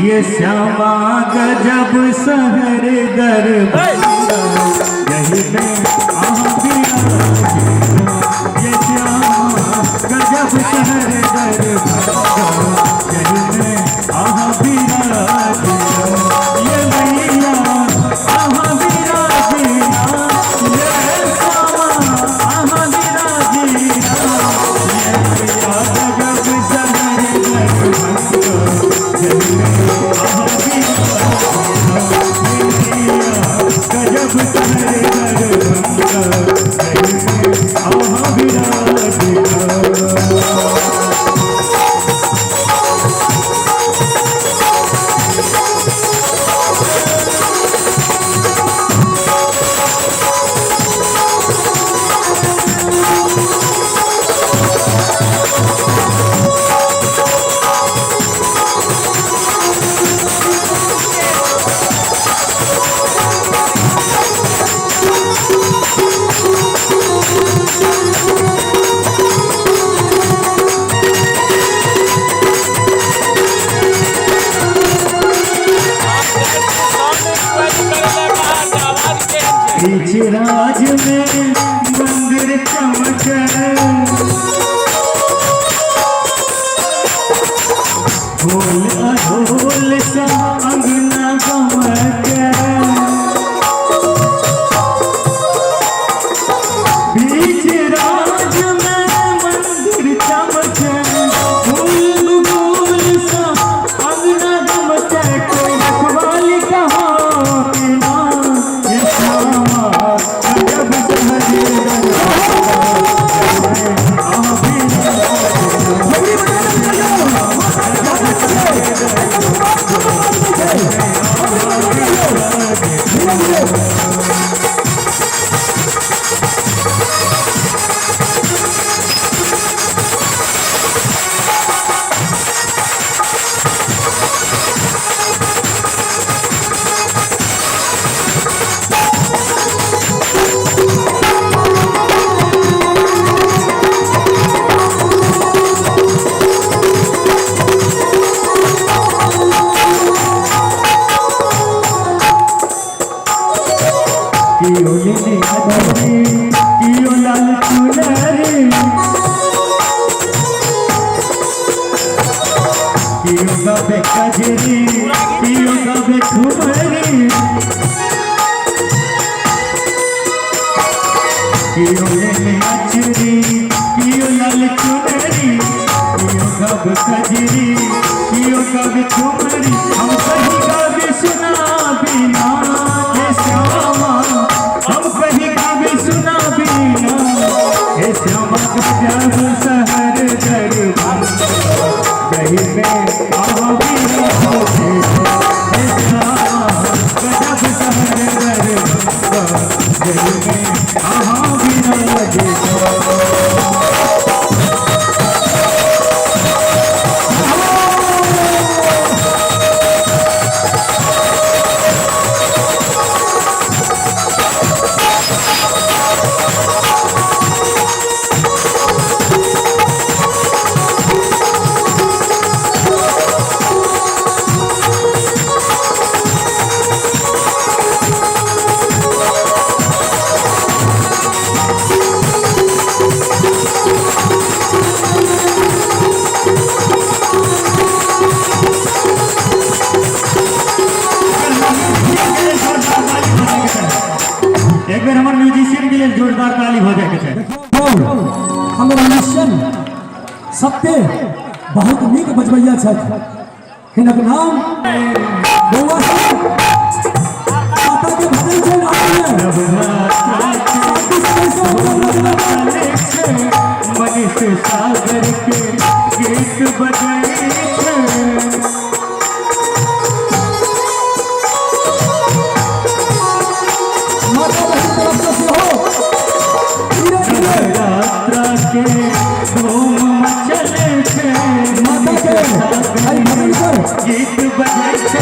ये श्यामा गजब शहर दरबार यही में ये श्यामा गजब शहर दरबार यही में ये मैया राज में मंदिर चमके ढोल अढोल सा अंगना गमके बीच राज में मंदिर चमके ढोल ढोल सा अंगना गमके कोई रखवाली कहा कजरी पियो कबे ठुमरी पियो ले अचरी पियो लाल चुनरी पियो कब कजरी पियो कबे ठुमरी हम कहीं कभी सुना बिना हे श्यामा हम कहीं कभी सुना बिना हे श्यामा गजब शहर दरबार यही में जोरदार ताली हो जाए हमर मिशन सत्य बहुत नीक बजबैया छथि हिनक नाम बौआ माता के भजन छै मनीष सागर के गीत बजाए माता के आई भजन कर गीत बजाई